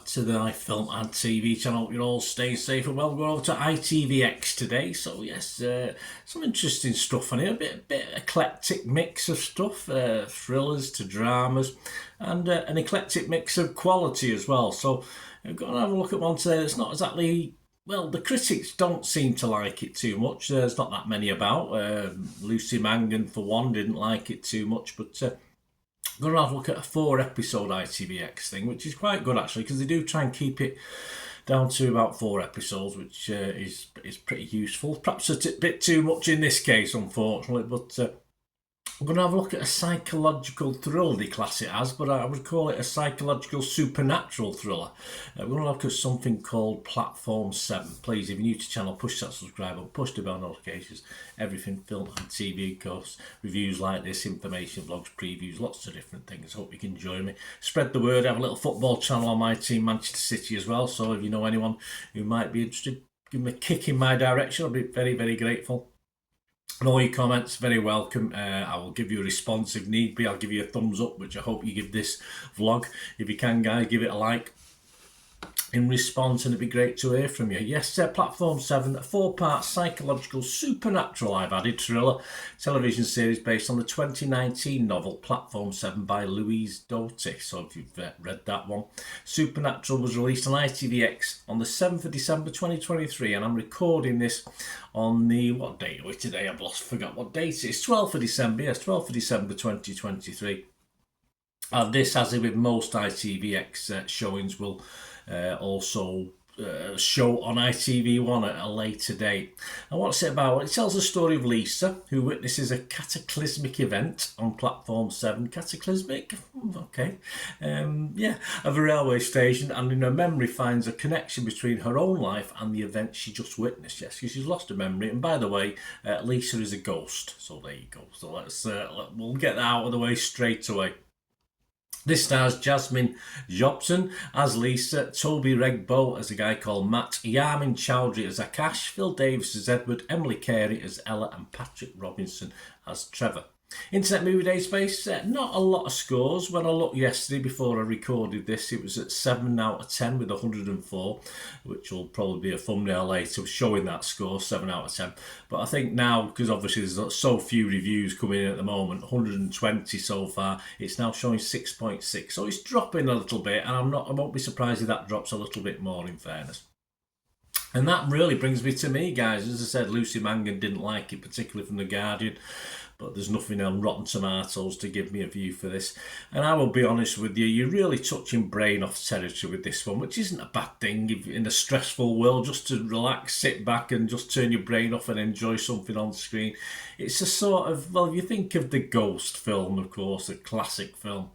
back to the iFilm and TV channel. You're all staying safe and well. We're going over to ITVX today. So yes, some interesting stuff on here. A bit eclectic mix of stuff, thrillers to dramas, and an eclectic mix of quality as well. So we're going to have a look at one today that's not exactly... Well, the critics don't seem to like it too much. There's not that many about. Lucy Mangan, for one, didn't like it too much, but... I'm going to have a look at a 4-episode ITVX thing, which is quite good actually, because they do try and keep it down to about 4 episodes, which is pretty useful. Perhaps a bit too much in this case, unfortunately, but I'm going to have a look at a psychological thriller, they class it as, but I would call it a psychological supernatural thriller. We're going to look at something called Platform 7. Please, if you're new to the channel, push that subscribe button, push the bell notifications, everything film and TV, of course, reviews like this, information, vlogs, previews, lots of different things. Hope you can join me. Spread the word. I have a little football channel on my team, Manchester City, as well, so if you know anyone who might be interested, give me a kick in my direction. I'll be very, very grateful. And all your comments, very welcome. I will give you a response if need be. I'll give you a thumbs up, which I hope you give this vlog. If you can, guys, give it a like in response, and it'd be great to hear from you. Yes, Platform 7, a 4-part psychological supernatural, I've added, thriller television series based on the 2019 novel Platform 7 by Louise Doughty. So if you've read that one. Supernatural was released on ITVX on the 7th of December 2023, and I'm recording this on the... What date are we today? Forgot what date it is. 12th of December, yes, 12th of December 2023. And this, as with most ITVX showings, will also show on ITV1 at a later date. And what's it about? It tells the story of Lisa, who witnesses a cataclysmic event on Platform 7. Cataclysmic? Okay. Of a railway station, and in her memory finds a connection between her own life and the event she just witnessed. Yes, because she's lost her memory. And by the way, Lisa is a ghost. So there you go. So we'll get that out of the way straight away. This stars Jasmine Jobson as Lisa, Toby Regbo as a guy called Matt, Yamin Chowdhury as Akash, Phil Davis as Edward, Emily Carey as Ella, and Patrick Robinson as Trevor. Internet Movie Database, not a lot of scores. When I looked yesterday before I recorded this, it was at 7 out of 10 with 104, which will probably be a thumbnail later showing that score, 7 out of 10. But I think now, because obviously there's so few reviews coming in at the moment, 120 so far, it's now showing 6.6. So it's dropping a little bit, and I won't be surprised if that drops a little bit more, in fairness. And that really brings me to me, guys. As I said, Lucy Mangan didn't like it, particularly from The Guardian, but there's nothing on Rotten Tomatoes to give me a view for this. And I will be honest with you, you're really touching brain off territory with this one, which isn't a bad thing in a stressful world, just to relax, sit back and just turn your brain off and enjoy something on screen. It's a sort of, well, you think of the Ghost film, of course, a classic film.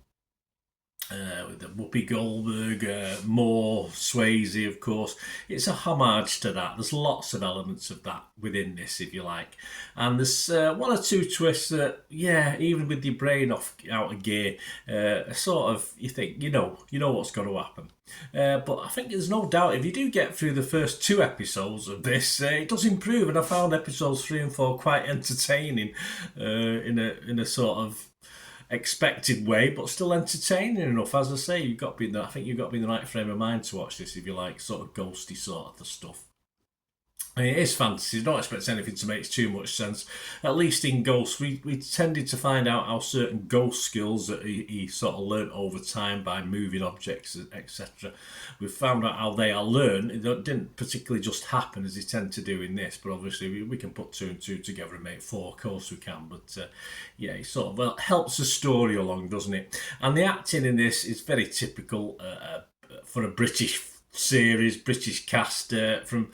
With the Whoopi Goldberg, Moore, Swayze, of course. It's a homage to that. There's lots of elements of that within this, if you like. And there's one or two twists that, yeah, even with your brain out of gear, sort of, you think, you know what's going to happen. But I think there's no doubt if you do get through the first 2 episodes of this, it does improve. And I found episodes 3 and 4 quite entertaining in a sort of expected way, but still entertaining enough. As I say, I think you've got to be in the right frame of mind to watch this if you like sort of ghosty sort of stuff. I mean, it is fantasy. Don't expect anything to make too much sense. At least in Ghosts, we tended to find out how certain ghost skills that he sort of learnt over time by moving objects, etc. We found out how they are learned. It didn't particularly just happen as they tend to do in this, but obviously we can put 2 and 2 together and make 4. Of course we can, but yeah, it sort of helps the story along, doesn't it? And the acting in this is very typical for a British series, British cast, from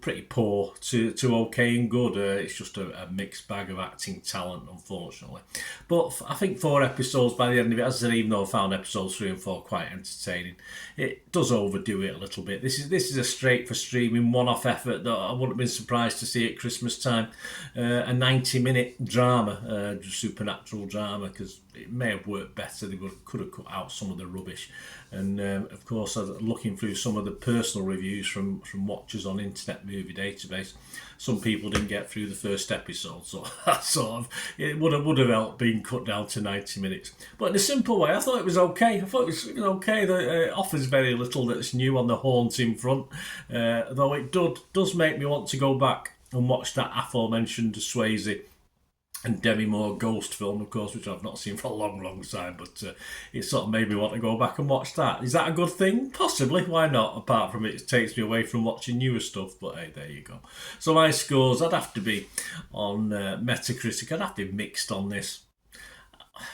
pretty poor to okay and good. It's just a mixed bag of acting talent, unfortunately. But I think 4 episodes by the end of it, as I said, even though I found episodes 3 and 4 quite entertaining, it does overdo it a little bit. This is a straight for streaming one-off effort that I wouldn't have been surprised to see at Christmas time. A 90-minute drama, supernatural drama, because it may have worked better. They could have cut out some of the rubbish. And of course, looking through some of the personal reviews from watchers on Internet Movie Database, some people didn't get through the first episode, so that sort of, it would have helped being cut down to 90 minutes. But in a simple way, I thought it was okay. I thought it was okay. It offers very little that's new on the haunting front, though it does make me want to go back and watch that aforementioned Swayze and Demi Moore ghost film, of course, which I've not seen for a long time, but it sort of made me want to go back and watch that. Is that a good thing? Possibly, why not? Apart from it takes me away from watching newer stuff, but hey, there you go. So my scores, I'd have to be on Metacritic, I'd have to be mixed on this.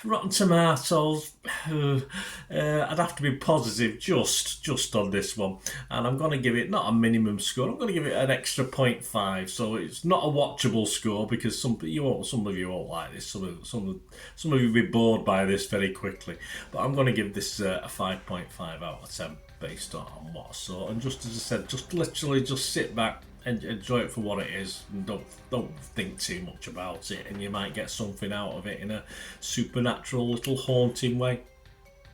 Rotten Tomatoes, I'd have to be positive just on this one, and I'm going to give it not a minimum score. I'm going to give it an extra 0.5. So it's not a watchable score because some of you won't like this. Some of you will be bored by this very quickly. But I'm going to give this a 5.5 out of 10 based on what I saw. And just as I said, just literally just sit back and enjoy it for what it is, and don't think too much about it, and you might get something out of it in a supernatural little haunting way.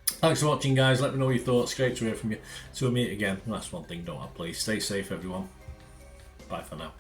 Thanks for watching, guys. Let me know your thoughts. Great to hear from you. Till we meet again. That's one thing, don't I? Please stay safe, everyone. Bye for now.